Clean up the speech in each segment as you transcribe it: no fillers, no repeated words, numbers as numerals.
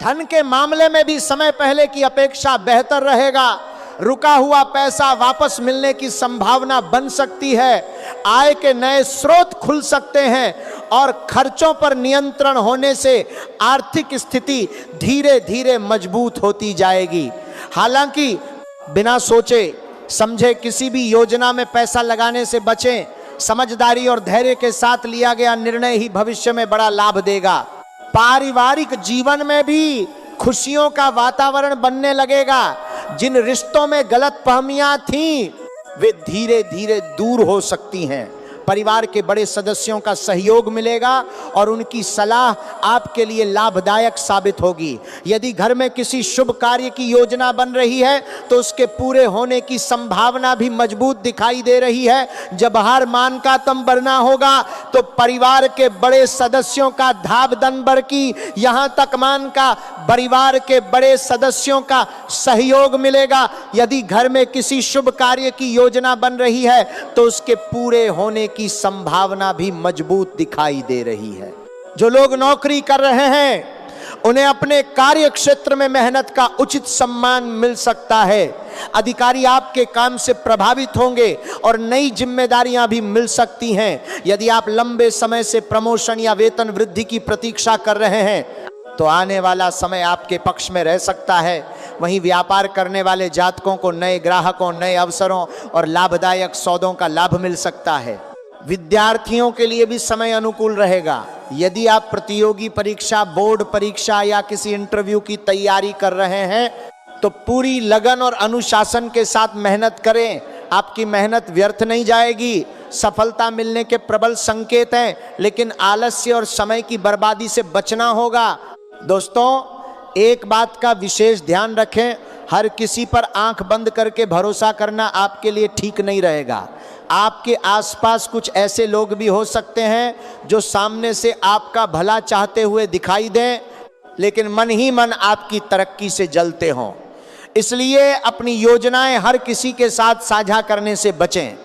धन के मामले में भी समय पहले की अपेक्षा बेहतर रहेगा। रुका हुआ पैसा वापस मिलने की संभावना बन सकती है। आय के नए स्रोत खुल सकते हैं और खर्चों पर नियंत्रण होने से आर्थिक स्थिति धीरे धीरे मजबूत होती जाएगी। हालांकि बिना सोचे समझे किसी भी योजना में पैसा लगाने से बचें। समझदारी और धैर्य के साथ लिया गया निर्णय ही भविष्य में बड़ा लाभ देगा। पारिवारिक जीवन में भी खुशियों का वातावरण बनने लगेगा। जिन रिश्तों में गलतफहमियां थीं वे धीरे धीरे दूर हो सकती हैं। परिवार के बड़े सदस्यों का सहयोग मिलेगा और उनकी सलाह आपके लिए लाभदायक साबित होगी। यदि घर में किसी शुभ कार्य की योजना बन रही है तो उसके पूरे होने की संभावना भी मजबूत दिखाई दे रही है। जब हार मान का तम बरना होगा तो परिवार के बड़े सदस्यों का धाब दनबर की, यहां तक मान का परिवार के बड़े सदस्यों का सहयोग मिलेगा। यदि घर में किसी शुभ कार्य की योजना बन रही है तो उसके पूरे होने की संभावना भी मजबूत दिखाई दे रही है। जो लोग नौकरी कर रहे हैं उन्हें अपने कार्य क्षेत्र में मेहनत का उचित सम्मान मिल सकता है। अधिकारी आपके काम से प्रभावित होंगे और नई जिम्मेदारियां भी मिल सकती हैं। यदि आप लंबे समय से प्रमोशन या वेतन वृद्धि की प्रतीक्षा कर रहे हैं तो आने वाला समय आपके पक्ष में रह सकता है। वहीं व्यापार करने वाले जातकों को नए ग्राहकों, नए अवसरों और लाभदायक सौदों का लाभ मिल सकता है। विद्यार्थियों के लिए भी समय अनुकूल रहेगा। यदि आप प्रतियोगी परीक्षा, बोर्ड परीक्षा या किसी इंटरव्यू की तैयारी कर रहे हैं तो पूरी लगन और अनुशासन के साथ मेहनत करें। आपकी मेहनत व्यर्थ नहीं जाएगी। सफलता मिलने के प्रबल संकेत हैं, लेकिन आलस्य और समय की बर्बादी से बचना होगा। दोस्तों, एक बात का विशेष ध्यान रखें, हर किसी पर आंख बंद करके भरोसा करना आपके लिए ठीक नहीं रहेगा। आपके आसपास कुछ ऐसे लोग भी हो सकते हैं जो सामने से आपका भला चाहते हुए दिखाई दें, लेकिन मन ही मन आपकी तरक्की से जलते हों। इसलिए अपनी योजनाएं हर किसी के साथ साझा करने से बचें।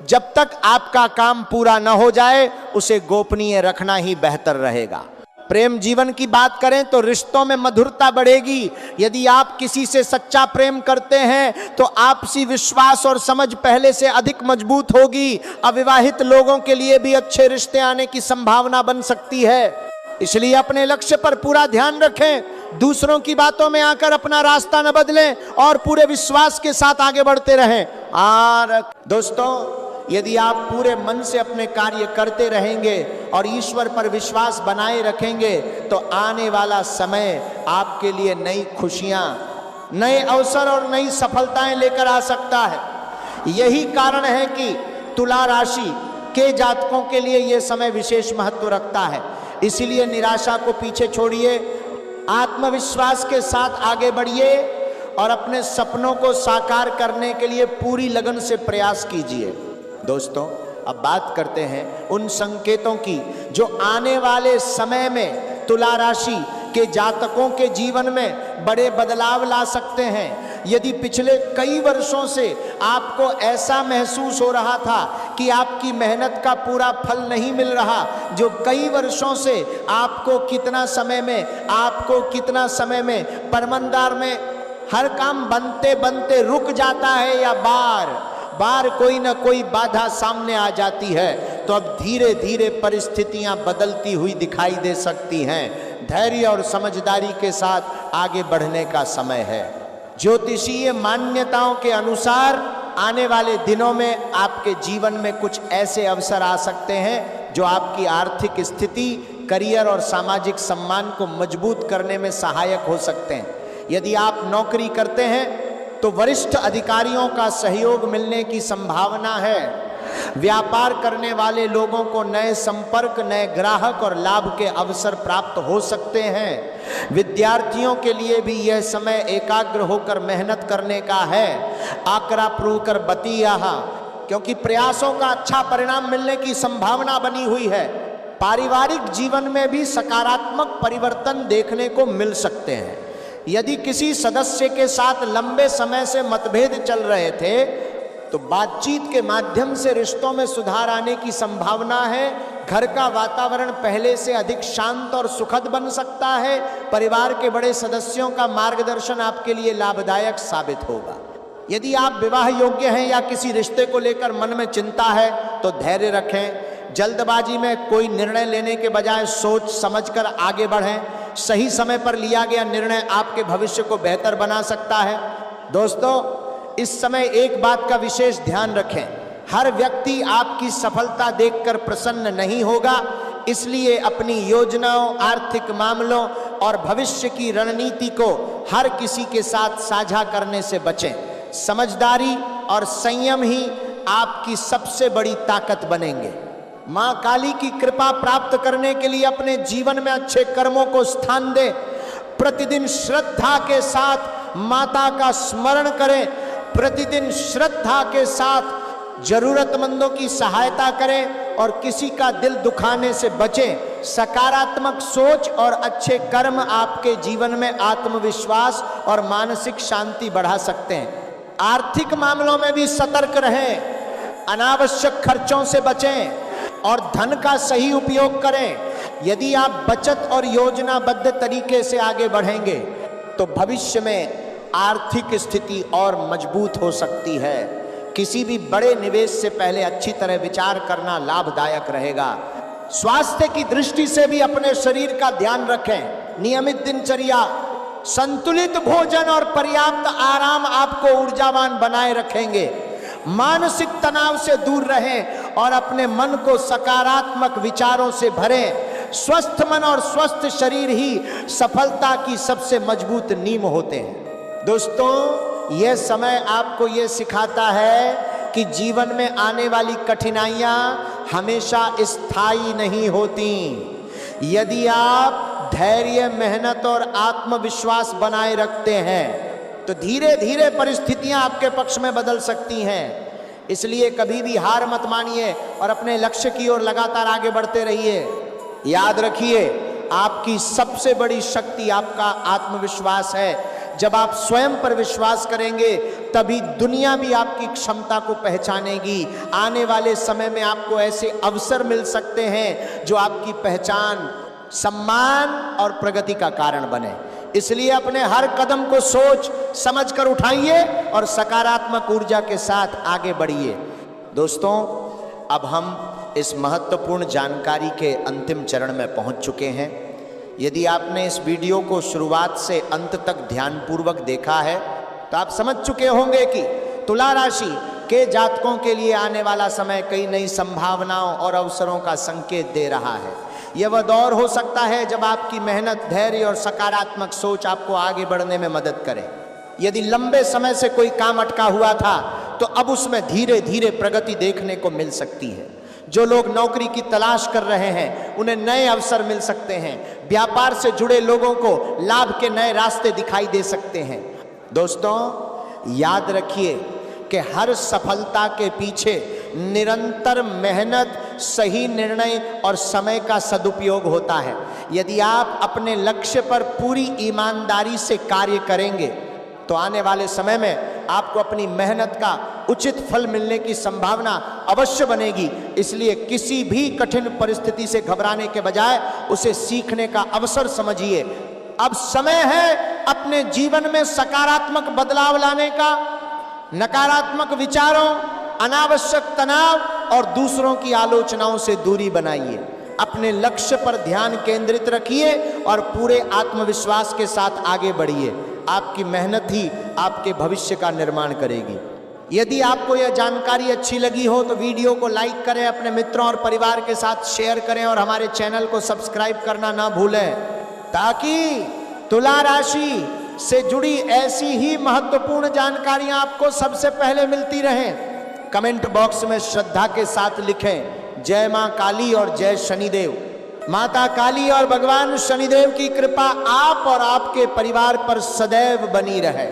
जब तक आपका काम पूरा न हो जाए उसे गोपनीय रखना ही बेहतर रहेगा। प्रेम जीवन की बात करें तो रिश्तों में मधुरता बढ़ेगी। यदि आप किसी से सच्चा प्रेम करते हैं तो आपसी विश्वास और समझ पहले से अधिक मजबूत होगी। अविवाहित लोगों के लिए भी अच्छे रिश्ते आने की संभावना बन सकती है। इसलिए अपने लक्ष्य पर पूरा ध्यान रखें, दूसरों की बातों में आकर अपना रास्ता न बदलें और पूरे विश्वास के साथ आगे बढ़ते रहें। और दोस्तों, यदि आप पूरे मन से अपने कार्य करते रहेंगे और ईश्वर पर विश्वास बनाए रखेंगे तो आने वाला समय आपके लिए नई खुशियां, नए अवसर और नई सफलताएं लेकर आ सकता है। यही कारण है कि तुला राशि के जातकों के लिए यह समय विशेष महत्व रखता है। इसीलिए निराशा को पीछे छोड़िए, आत्मविश्वास के साथ आगे बढ़िए और अपने सपनों को साकार करने के लिए पूरी लगन से प्रयास कीजिए। दोस्तों, अब बात करते हैं उन संकेतों की जो आने वाले समय में तुला राशि के जातकों के जीवन में बड़े बदलाव ला सकते हैं। यदि पिछले कई वर्षों से आपको ऐसा महसूस हो रहा था कि आपकी मेहनत का पूरा फल नहीं मिल रहा, जो कई वर्षों से आपको कितना समय में परमंदार में हर काम बनते बनते रुक जाता है या बार कोई ना कोई बाधा सामने आ जाती है, तो अब धीरे धीरे परिस्थितियां बदलती हुई दिखाई दे सकती हैं। धैर्य और समझदारी के साथ आगे बढ़ने का समय है। ज्योतिषीय मान्यताओं के अनुसार आने वाले दिनों में आपके जीवन में कुछ ऐसे अवसर आ सकते हैं जो आपकी आर्थिक स्थिति, करियर और सामाजिक सम्मान को मजबूत करने में सहायक हो सकते हैं। यदि आप नौकरी करते हैं तो वरिष्ठ अधिकारियों का सहयोग मिलने की संभावना है। व्यापार करने वाले लोगों को नए संपर्क, नए ग्राहक और लाभ के अवसर प्राप्त हो सकते हैं। विद्यार्थियों के लिए भी यह समय एकाग्र होकर मेहनत करने का है। आकरा प्रूकर बतिया, क्योंकि प्रयासों का अच्छा परिणाम मिलने की संभावना बनी हुई है। पारिवारिक जीवन में भी सकारात्मक परिवर्तन देखने को मिल सकते हैं। यदि किसी सदस्य के साथ लंबे समय से मतभेद चल रहे थे तो बातचीत के माध्यम से रिश्तों में सुधार आने की संभावना है। घर का वातावरण पहले से अधिक शांत और सुखद बन सकता है। परिवार के बड़े सदस्यों का मार्गदर्शन आपके लिए लाभदायक साबित होगा। यदि आप विवाह योग्य हैं या किसी रिश्ते को लेकर मन में चिंता है तो धैर्य रखें। जल्दबाजी में कोई निर्णय लेने के बजाय सोच समझकर आगे बढ़ें। सही समय पर लिया गया निर्णय आपके भविष्य को बेहतर बना सकता है। दोस्तों, इस समय एक बात का विशेष ध्यान रखें, हर व्यक्ति आपकी सफलता देखकर प्रसन्न नहीं होगा, इसलिए अपनी योजनाओं, आर्थिक मामलों और भविष्य की रणनीति को हर किसी के साथ साझा करने से बचें। समझदारी और संयम ही आपकी सबसे बड़ी ताकत बनेंगे। मां काली की कृपा प्राप्त करने के लिए अपने जीवन में अच्छे कर्मों को स्थान दें। प्रतिदिन श्रद्धा के साथ माता का स्मरण करें। प्रतिदिन श्रद्धा के साथ जरूरतमंदों की सहायता करें और किसी का दिल दुखाने से बचें। सकारात्मक सोच और अच्छे कर्म आपके जीवन में आत्मविश्वास और मानसिक शांति बढ़ा सकते हैं। आर्थिक मामलों में भी सतर्क रहें, अनावश्यक खर्चों से बचें और धन का सही उपयोग करें। यदि आप बचत और योजनाबद्ध तरीके से आगे बढ़ेंगे तो भविष्य में आर्थिक स्थिति और मजबूत हो सकती है। किसी भी बड़े निवेश से पहले अच्छी तरह विचार करना लाभदायक रहेगा। स्वास्थ्य की दृष्टि से भी अपने शरीर का ध्यान रखें। नियमित दिनचर्या, संतुलित भोजन और पर्याप्त आराम आपको ऊर्जावान बनाए रखेंगे। मानसिक तनाव से दूर रहें और अपने मन को सकारात्मक विचारों से भरें। स्वस्थ मन और स्वस्थ शरीर ही सफलता की सबसे मजबूत नींव होते हैं। दोस्तों, यह समय आपको यह सिखाता है कि जीवन में आने वाली कठिनाइयां हमेशा स्थायी नहीं होती। यदि आप धैर्य, मेहनत और आत्मविश्वास बनाए रखते हैं तो धीरे धीरे परिस्थितियां आपके पक्ष में बदल सकती हैं। इसलिए कभी भी हार मत मानिए और अपने लक्ष्य की ओर लगातार आगे बढ़ते रहिए। याद रखिए, आपकी सबसे बड़ी शक्ति आपका आत्मविश्वास है। जब आप स्वयं पर विश्वास करेंगे तभी दुनिया भी आपकी क्षमता को पहचानेगी। आने वाले समय में आपको ऐसे अवसर मिल सकते हैं जो आपकी पहचान, सम्मान और प्रगति का कारण बने। इसलिए अपने हर कदम को सोच समझकर उठाइए और सकारात्मक ऊर्जा के साथ आगे बढ़िए। दोस्तों, अब हम इस महत्वपूर्ण जानकारी के अंतिम चरण में पहुंच चुके हैं। यदि आपने इस वीडियो को शुरुआत से अंत तक ध्यानपूर्वक देखा है तो आप समझ चुके होंगे कि तुला राशि के जातकों के लिए आने वाला समय कई नई संभावनाओं और अवसरों का संकेत दे रहा है। यह वह दौर हो सकता है जब आपकी मेहनत, धैर्य और सकारात्मक सोच आपको आगे बढ़ने में मदद करे। यदि लंबे समय से कोई काम अटका हुआ था तो अब उसमें धीरे धीरे प्रगति देखने को मिल सकती है। जो लोग नौकरी की तलाश कर रहे हैं उन्हें नए अवसर मिल सकते हैं। व्यापार से जुड़े लोगों को लाभ के नए रास्ते दिखाई दे सकते हैं। दोस्तों, याद रखिए कि हर सफलता के पीछे निरंतर मेहनत, सही निर्णय और समय का सदुपयोग होता है। यदि आप अपने लक्ष्य पर पूरी ईमानदारी से कार्य करेंगे तो आने वाले समय में आपको अपनी मेहनत का उचित फल मिलने की संभावना अवश्य बनेगी। इसलिए किसी भी कठिन परिस्थिति से घबराने के बजाय उसे सीखने का अवसर समझिए। अब समय है अपने जीवन में सकारात्मक बदलाव लाने का। नकारात्मक विचारों, अनावश्यक तनाव और दूसरों की आलोचनाओं से दूरी बनाइए। अपने लक्ष्य पर ध्यान केंद्रित रखिए और पूरे आत्मविश्वास के साथ आगे बढ़िए। आपकी मेहनत ही आपके भविष्य का निर्माण करेगी। यदि आपको यह जानकारी अच्छी लगी हो तो वीडियो को लाइक करें, अपने मित्रों और परिवार के साथ शेयर करें और हमारे चैनल को सब्सक्राइब करना ना भूलें, ताकि तुला राशि से जुड़ी ऐसी ही महत्वपूर्ण जानकारियां आपको सबसे पहले मिलती रहें। कमेंट बॉक्स में श्रद्धा के साथ लिखें, जय मां काली और जय शनिदेव। माता काली और भगवान शनिदेव की कृपा आप और आपके परिवार पर सदैव बनी रहे।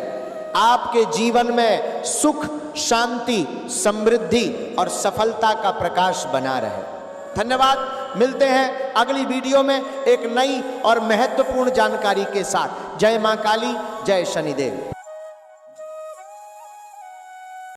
आपके जीवन में सुख, शांति, समृद्धि और सफलता का प्रकाश बना रहे। धन्यवाद। मिलते हैं अगली वीडियो में एक नई और महत्वपूर्ण जानकारी के साथ। जय मां काली, जय शनिदेव।